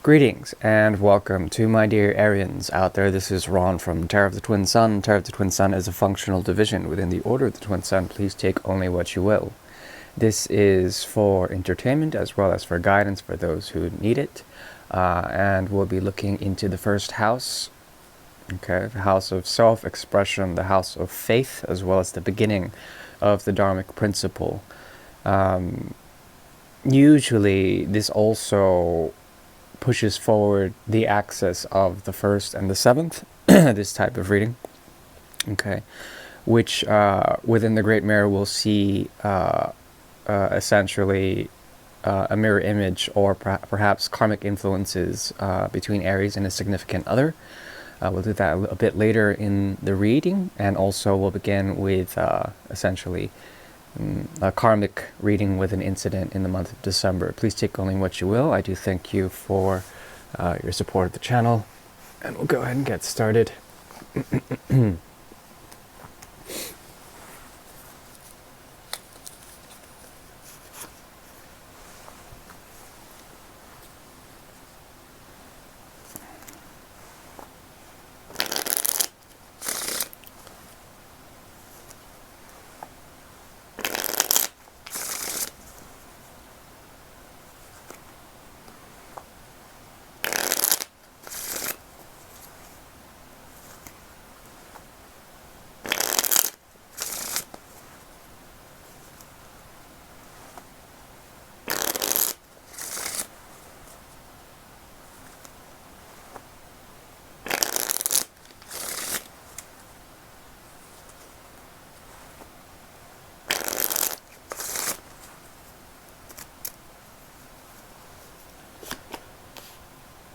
Greetings and welcome to my dear Arians out there. This is Ron from Tarot of the Twin Sun. Tarot of the Twin Sun is a functional division within the Order of the Twin Sun. Please take only what you will. This is for entertainment as well as for guidance for those who need it. And we'll be looking into the first house, okay, the house of self-expression, the house of faith, as well as the beginning of the Dharmic principle. Usually this also pushes forward the axis of the first and the seventh, this type of reading, okay, which within the Great Mirror we'll see essentially a mirror image or perhaps karmic influences between Aries and a significant other. We'll do that a bit later in the reading, and also we'll begin with essentially a karmic reading with an incident in the month of December. Please take only what you will. I do thank you for your support of the channel, and we'll go ahead and get started.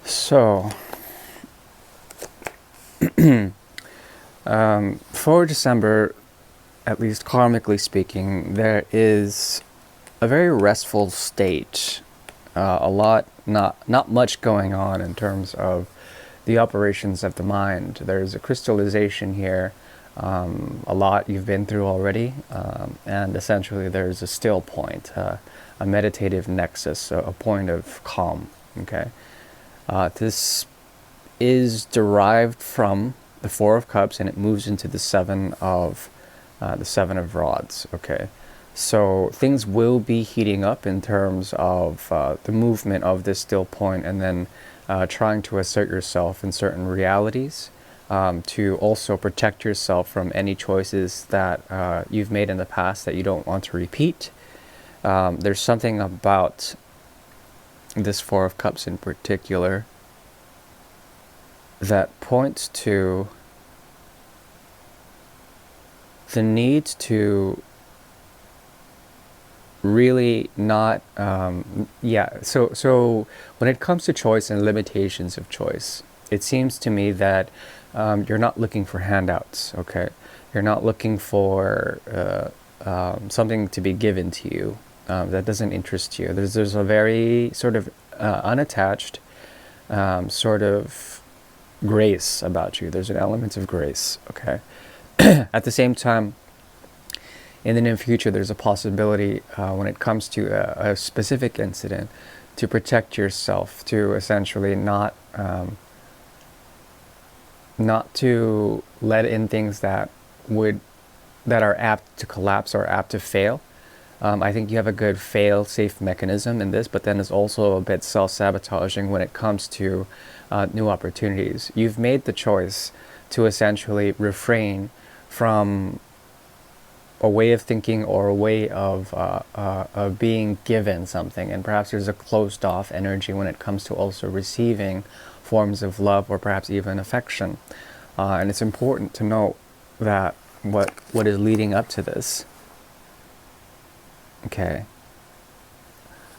So, for December, at least karmically speaking, there is a very restful state. Not much going on in terms of the operations of the mind. There's a crystallization here, a lot you've been through already, and essentially there's a still point, a meditative nexus, a point of calm, okay? This is derived from the Four of Cups, and it moves into the Seven of Rods. Okay, so things will be heating up in terms of the movement of this still point, and then trying to assert yourself in certain realities, to also protect yourself from any choices that you've made in the past that you don't want to repeat. There's something about this Four of Cups in particular that points to the need to really not so when it comes to choice and limitations of choice, it seems to me that you're not looking for handouts, okay? You're not looking for something to be given to you that doesn't interest you. There's a very sort of unattached sort of grace about you. There's an element of grace, okay? At the same time, in the near future, there's a possibility when it comes to a specific incident to protect yourself, to essentially not to let in things that are apt to collapse or apt to fail. I think you have a good fail-safe mechanism in this, but then it's also a bit self-sabotaging when it comes to new opportunities. You've made the choice to essentially refrain from a way of thinking or a way of being given something, and perhaps there's a closed-off energy when it comes to also receiving forms of love or perhaps even affection. And it's important to note that what is leading up to this. Okay,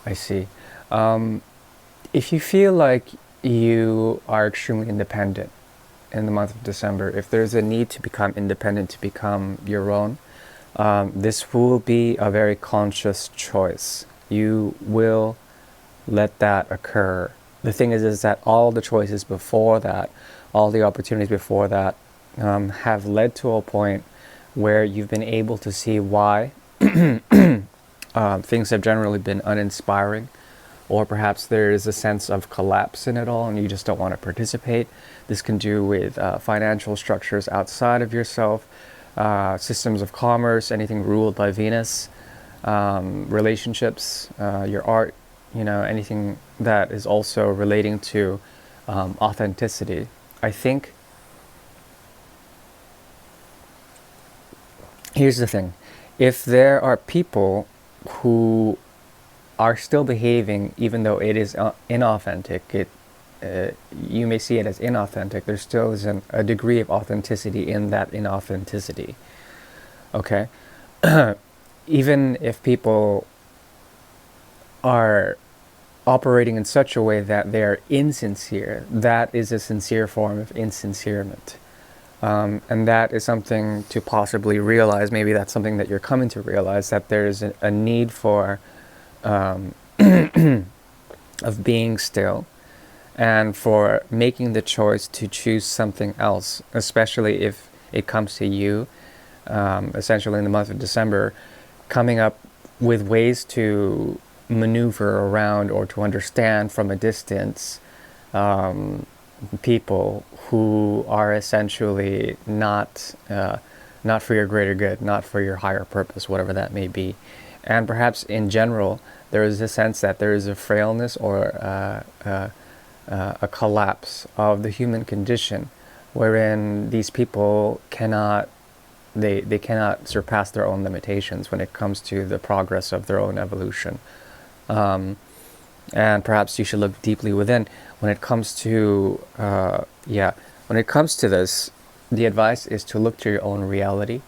I see. If you feel like you are extremely independent in the month of December, if there's a need to become independent, to become your own, this will be a very conscious choice. You will let that occur. The thing is that all the choices before that, all the opportunities before that, have led to a point where you've been able to see why things have generally been uninspiring, or perhaps there is a sense of collapse in it all and you just don't want to participate. This can do with financial structures outside of yourself, systems of commerce, anything ruled by Venus, relationships, your art, anything that is also relating to authenticity. I think here's the thing. If there are people who are still behaving even though it is inauthentic, you may see it as inauthentic, there still is a degree of authenticity in that inauthenticity. Okay? Even if people are operating in such a way that they're insincere, that is a sincere form of insincerement. And that is something to possibly realize. Maybe that's something that you're coming to realize, that there's a need for of being still and for making the choice to choose something else, especially if it comes to you, essentially in the month of December, coming up with ways to maneuver around or to understand from a distance people who are essentially not for your greater good, not for your higher purpose, whatever that may be. And perhaps in general, there is a sense that there is a frailness or a collapse of the human condition, wherein these people cannot surpass their own limitations when it comes to the progress of their own evolution. And perhaps you should look deeply within. When it comes to this, the advice is to look to your own reality,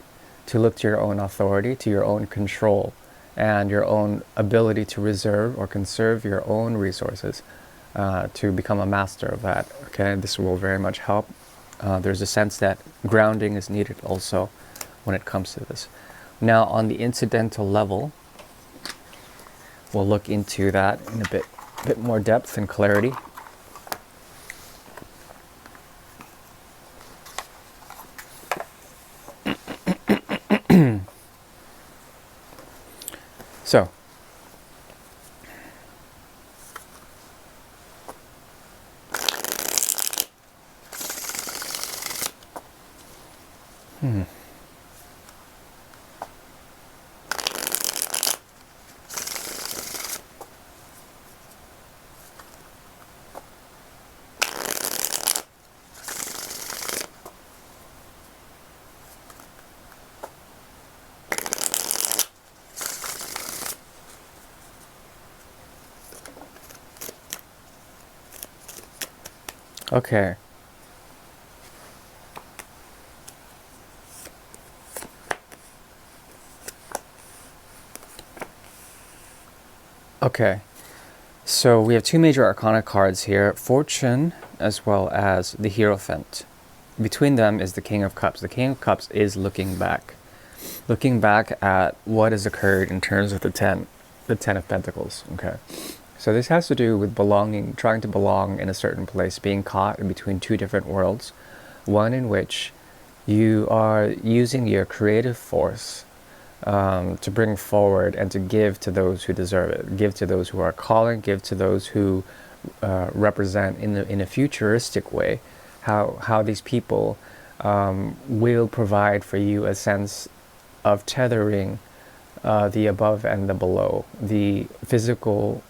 to look to your own authority, to your own control, and your own ability to reserve or conserve your own resources, to become a master of that. Okay, this will very much help. There's a sense that grounding is needed also when it comes to this. Now, on the incidental level, we'll look into that in a bit more depth and clarity. So, okay. Okay. So we have two major arcana cards here, Fortune as well as the Hierophant. Between them is the King of Cups. The King of Cups is looking back at what has occurred in terms of the Ten of Pentacles. Okay. So this has to do with belonging, trying to belong in a certain place, being caught in between two different worlds. One in which you are using your creative force to bring forward and to give to those who deserve it, give to those who are calling, give to those who represent in a futuristic way how these people will provide for you a sense of tethering the above and the below, the physical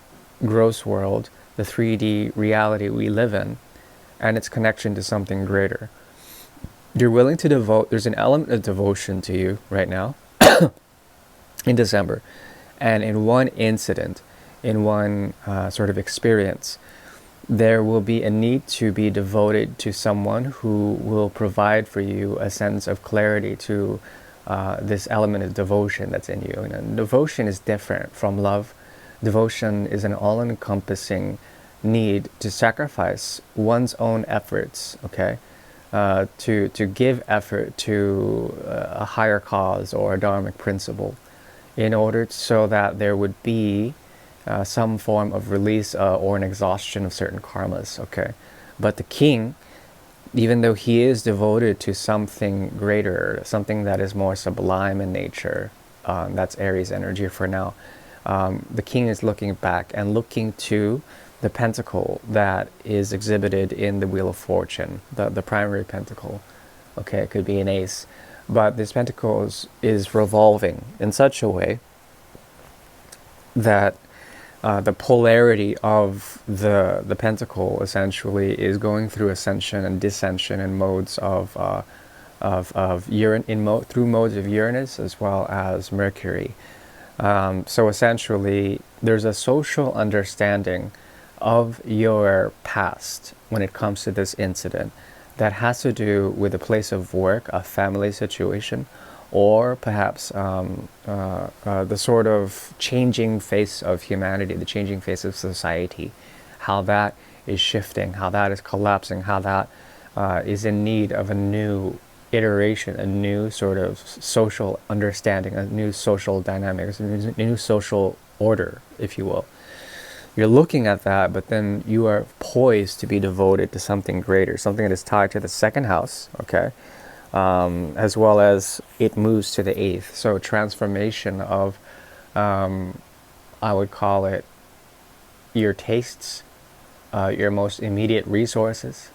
gross world, the 3D reality we live in, and its connection to something greater. You're willing to devote, there's an element of devotion to you right now in December. And in one incident, in one sort of experience, there will be a need to be devoted to someone who will provide for you a sense of clarity to this element of devotion that's in you. And devotion is different from love. Devotion is an all-encompassing need to sacrifice one's own efforts, okay? To give effort to a higher cause or a dharmic principle in order so that there would be some form of release or an exhaustion of certain karmas, okay? But the king, even though he is devoted to something greater, something that is more sublime in nature, that's Aries energy for now, The king is looking back and looking to the pentacle that is exhibited in the Wheel of Fortune, the primary pentacle. Okay, it could be an ace. But this pentacle is revolving in such a way that the polarity of the pentacle essentially is going through ascension and descension in modes through modes of Uranus as well as Mercury. So essentially, there's a social understanding of your past when it comes to this incident that has to do with a place of work, a family situation, or perhaps the sort of changing face of humanity, the changing face of society, how that is shifting, how that is collapsing, how that is in need of a new iteration, a new sort of social understanding, a new social dynamics, a new social order, if you will. You're looking at that, but then you are poised to be devoted to something greater, something that is tied to the second house, okay? As well as it moves to the eighth. So transformation of, I would call it, your tastes, your most immediate resources,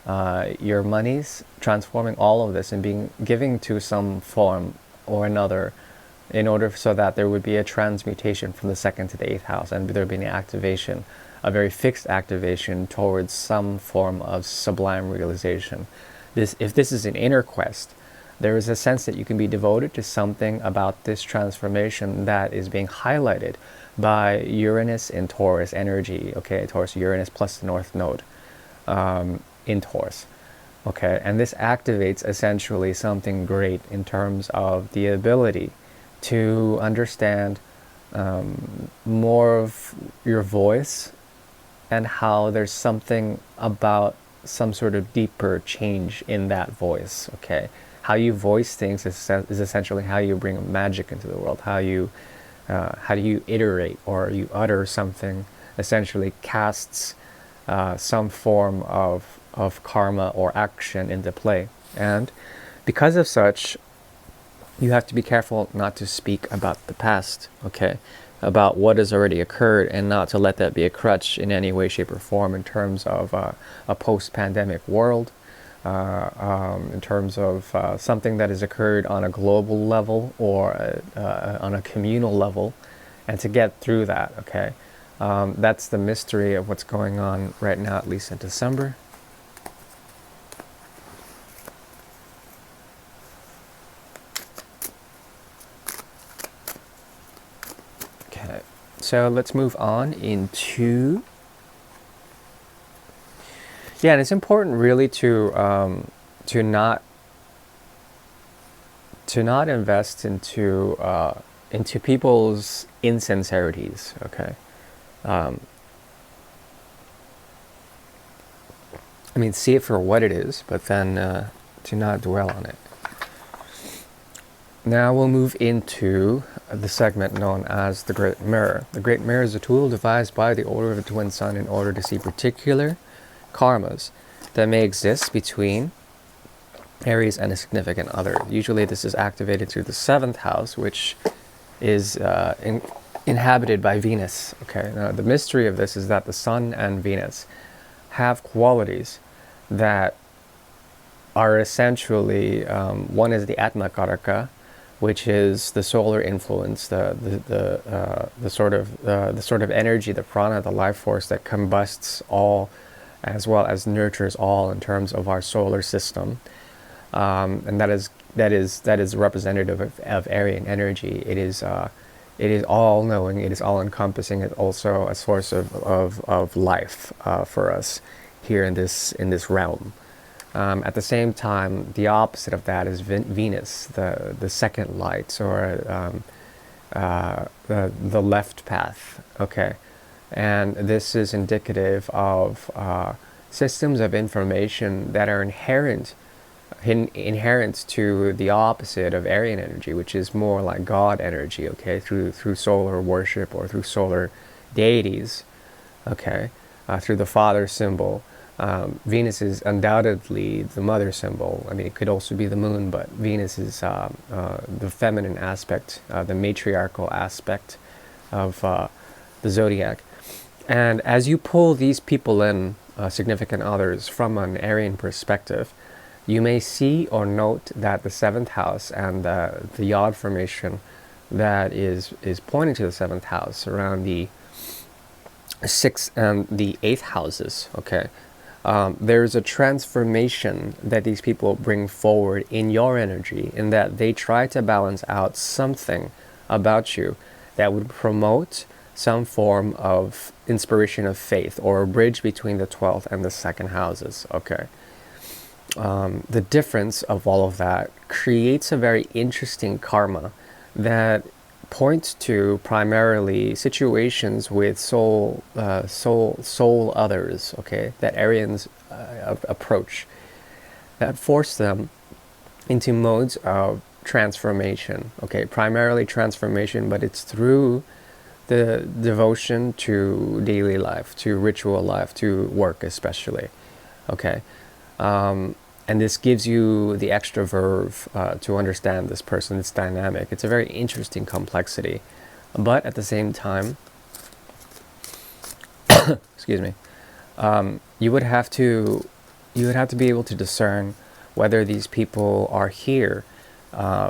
your monies, transforming all of this and giving to some form or another in order so that there would be a transmutation from the second to the eighth house, and there would be an activation, a very fixed activation towards some form of sublime realization. If this is an inner quest, there is a sense that you can be devoted to something about this transformation that is being highlighted by Uranus in Taurus energy, okay, Taurus Uranus plus the North Node in Taurus, okay, and this activates essentially something great in terms of the ability to understand more of your voice and how there's something about some sort of deeper change in that voice, okay? How you voice things is essentially how you bring magic into the world, how do you iterate or you utter something essentially casts some form of karma or action into play. And because of such, you have to be careful not to speak about the past, okay? About what has already occurred, and not to let that be a crutch in any way, shape, or form in terms of a post-pandemic world, in terms of something that has occurred on a global level or on a communal level, and to get through that, okay? That's the mystery of what's going on right now, at least in December. Okay, so let's move on into... Yeah, and it's important really to not invest into people's insincerities, okay? I mean, see it for what it is, but then to not dwell on it. Now we'll move into the segment known as the Great Mirror. The Great Mirror is a tool devised by the Order of the Twin Sun in order to see particular karmas that may exist between Aries and a significant other. Usually this is activated through the 7th house, which is inhabited by Venus. Okay, now the mystery of this is that the Sun and Venus have qualities that are essentially, one is the Atma Karaka, which is the solar influence, the sort of energy, the prana, the life force that combusts all, as well as nurtures all in terms of our solar system, and that is representative of Aryan energy. It is all knowing. It is all encompassing. It's also a source of life for us here in this realm. At the same time, the opposite of that is Venus, the second light, or the left path. Okay, and this is indicative of systems of information that are inherent to the opposite of Aryan energy, which is more like God energy. Okay, through solar worship or through solar deities. Okay, through the father symbol. Venus is undoubtedly the mother symbol. I mean, it could also be the moon, but Venus is the feminine aspect, the matriarchal aspect of the zodiac. And as you pull these people in, significant others, from an Aryan perspective, you may see or note that the seventh house and the yod formation that is pointing to the seventh house around the sixth and the eighth houses. Okay, there's a transformation that these people bring forward in your energy, in that they try to balance out something about you that would promote some form of inspiration of faith, or a bridge between the 12th and the second houses. Okay. The difference of all of that creates a very interesting karma that points to primarily situations with soul others. Okay, that Aryans approach, that force them into modes of transformation. Okay, primarily transformation, but it's through the devotion to daily life, to ritual life, to work especially. Okay. And this gives you the extra verve to understand this person, this dynamic. It's a very interesting complexity. But at the same time, excuse me, you would have to be able to discern whether these people are here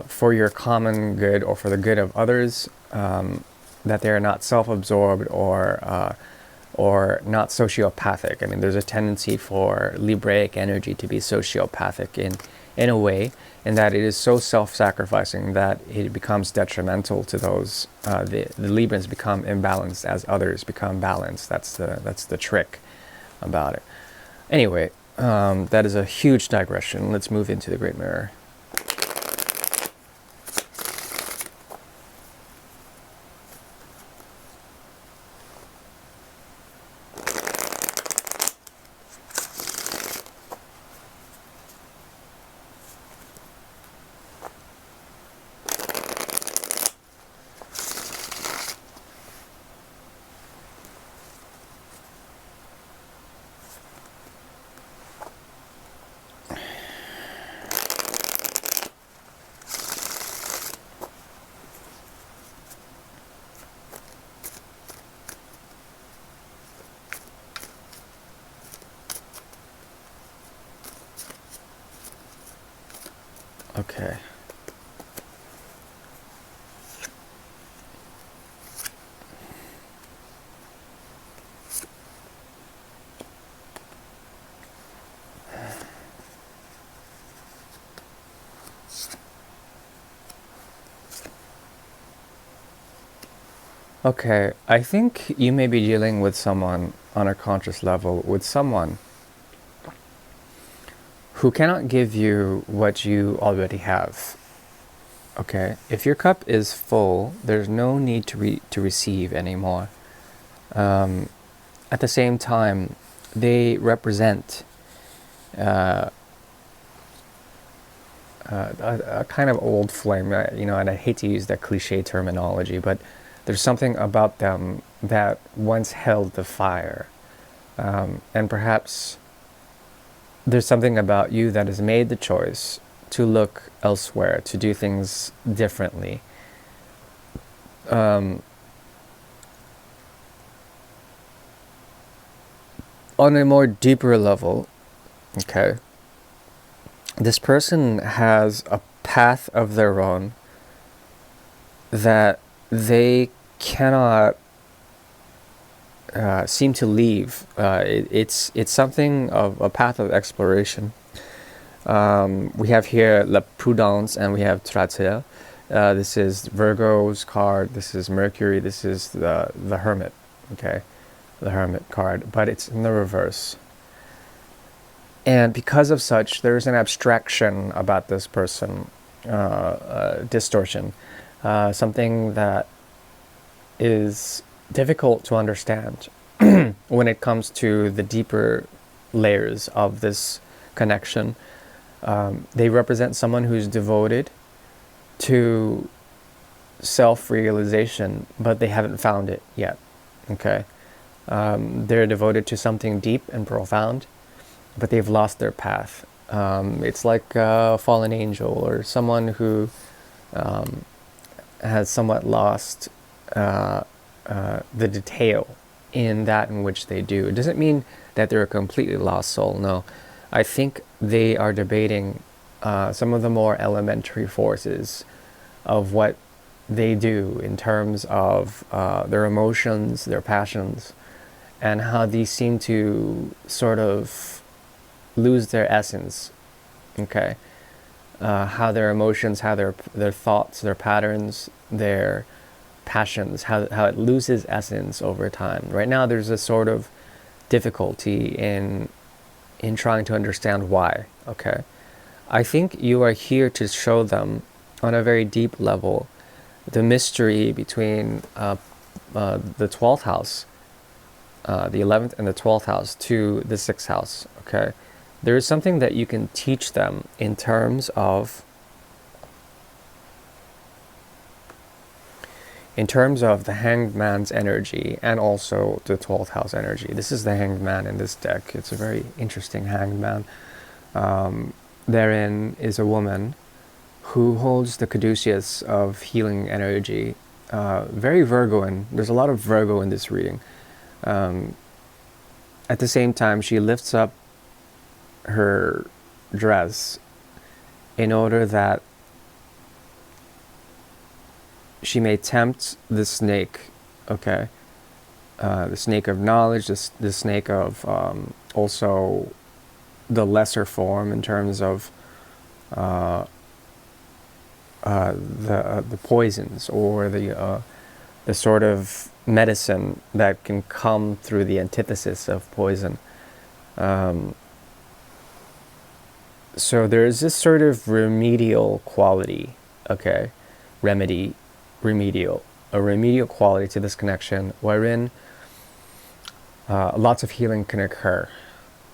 for your common good or for the good of others, that they're not self-absorbed or not sociopathic. I mean, there's a tendency for Libraic energy to be sociopathic in a way, in that it is so self-sacrificing that it becomes detrimental to those. The Librans become imbalanced as others become balanced. That's the trick about it. Anyway, that is a huge digression. Let's move into the Great Mirror. Okay. Okay, I think you may be dealing with someone on a conscious level, with someone who cannot give you what you already have. Okay, if your cup is full, there's no need to receive anymore. At the same time, they represent a kind of old flame, and I hate to use that cliche terminology, but there's something about them that once held the fire. And perhaps there's something about you that has made the choice to look elsewhere, to do things differently. On a more deeper level, okay, this person has a path of their own that they cannot seem to leave. It's something of a path of exploration. We have here La Prudence and we have Tracer. This is Virgo's card, this is Mercury, this is the Hermit, okay? The Hermit card, but it's in the reverse. And because of such, there's an abstraction about this person, distortion, something that is difficult to understand when it comes to the deeper layers of this connection. They represent someone who's devoted to self-realization, but they haven't found it yet, okay? They're devoted to something deep and profound, but they've lost their path. It's like a fallen angel, or someone who has somewhat lost the detail in that in which they do. It doesn't mean that they're a completely lost soul. No, I think they are debating some of the more elementary forces of what they do in terms of their emotions, their passions, and how these seem to sort of lose their essence. Okay, how their emotions, how their thoughts, their patterns, their passions, how it loses essence over time. Right now, there's a sort of difficulty in trying to understand why. Okay, I think you are here to show them on a very deep level the mystery between the 12th house, the 11th and the 12th house to the 6th house. Okay, there is something that you can teach them in terms of the Hanged Man's energy and also the 12th house energy. This is the Hanged Man in this deck. It's a very interesting Hanged Man. Therein is a woman who holds the caduceus of healing energy. Very Virgoan. There's a lot of Virgo in this reading. At the same time, she lifts up her dress in order that she may tempt the snake, okay? The snake of knowledge, the snake of also the lesser form in terms of the poisons or the sort of medicine that can come through the antithesis of poison. So there is this sort of remedial quality, okay? A remedial quality to this connection, wherein lots of healing can occur.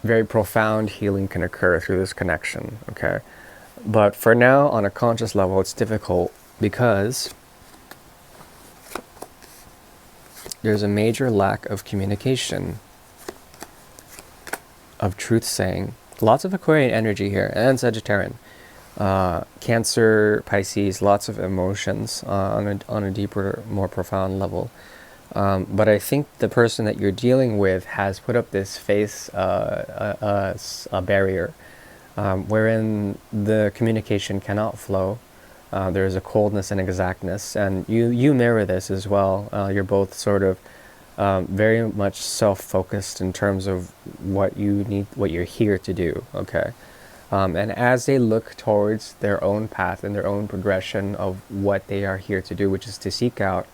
Very profound healing can occur through this connection, okay? But for now, on a conscious level, it's difficult because there's a major lack of communication, of truth-saying. Lots of Aquarian energy here, and Sagittarian. Cancer, Pisces, lots of emotions on a deeper, more profound level. But I think the person that you're dealing with has put up this face, a barrier, wherein the communication cannot flow. There is a coldness and exactness, and you mirror this as well. You're both sort of very much self-focused in terms of what you need, what you're here to do. Okay. And as they look towards their own path and their own progression of what they are here to do, which is to seek out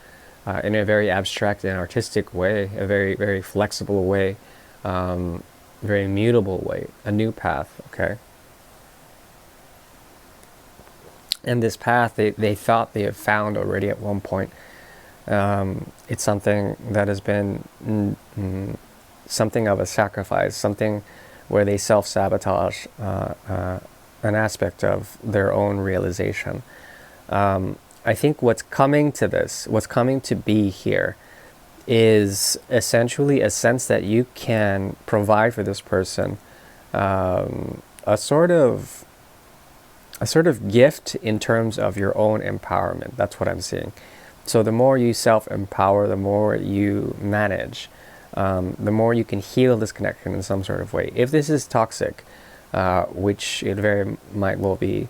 in a very abstract and artistic way, a very, very flexible way, very mutable way, a new path, okay? And this path they thought they had found already at one point. It's something that has been something of a sacrifice, something where they self-sabotage an aspect of their own realization. I think what's coming to be here is essentially a sense that you can provide for this person a sort of gift in terms of your own empowerment. That's what I'm seeing. So the more you self-empower, the more you manage, the more you can heal this connection in some sort of way. If this is toxic, which it very might well be,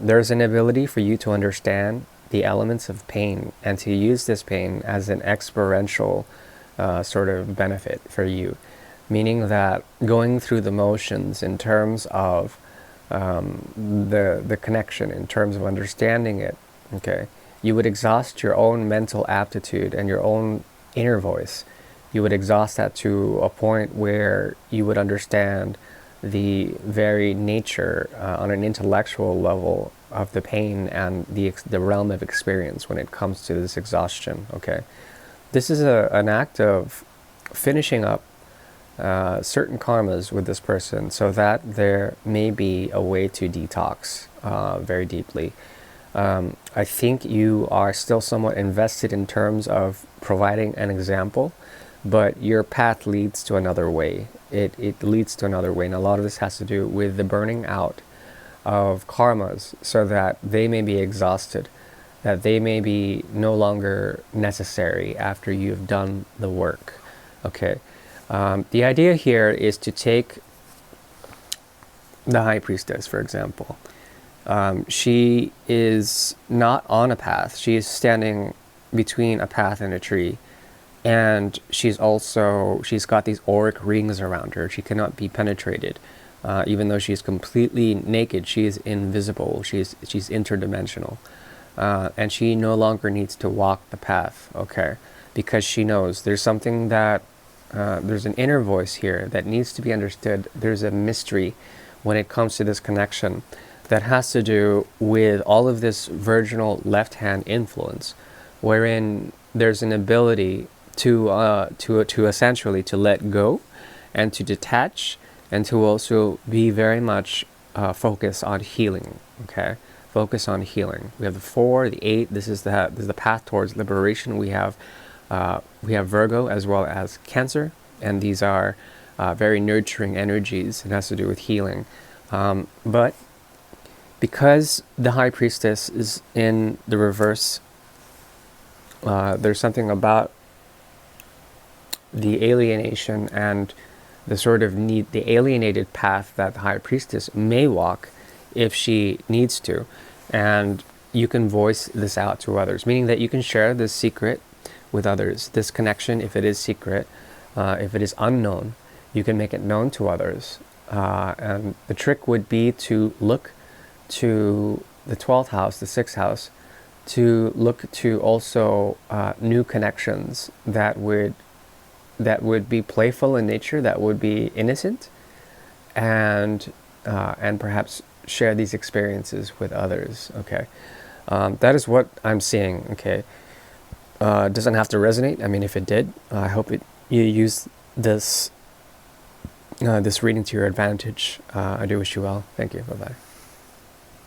there's an ability for you to understand the elements of pain and to use this pain as an experiential sort of benefit for you. Meaning that going through the motions in terms of the connection, in terms of understanding it, okay, you would exhaust your own mental aptitude and your own inner voice. You would exhaust that to a point where you would understand the very nature on an intellectual level of the pain and the realm of experience when it comes to this exhaustion, okay? This is an act of finishing up certain karmas with this person so that there may be a way to detox very deeply. I think you are still somewhat invested in terms of providing an example, but your path leads to another way. It leads to another way, and a lot of this has to do with the burning out of karmas so that they may be exhausted. that they may be no longer necessary after you've done the work. Okay. The idea here is to take the High Priestess, for example. She is not on a path. She is standing between a path and a tree. And she's got these auric rings around her. She cannot be penetrated. Even though she's completely naked, she is invisible. She's interdimensional. And she no longer needs to walk the path, okay? Because she knows there's something that, there's an inner voice here that needs to be understood. There's a mystery when it comes to this connection that has to do with all of this virginal left-hand influence, wherein there's an ability to essentially to let go and to detach and to also be very much focused on healing, okay? Focus on healing. We have the 4, the 8. This is the path towards liberation. We have Virgo as well as Cancer, and these are very nurturing energies. It has to do with healing, but because the High Priestess is in the reverse, there's something about the alienation and the sort of the alienated path that the High Priestess may walk if she needs to. And you can voice this out to others, meaning that you can share this secret with others. This connection, if it is secret, if it is unknown, you can make it known to others. And the trick would be to look to the 12th house, the 6th house, to look to also new connections that would be playful in nature, that would be innocent, and perhaps share these experiences with others. Okay, that is what I'm seeing. Okay, doesn't have to resonate. I mean, if it did, I hope you use this reading to your advantage. I do wish you well. Thank you. Bye bye.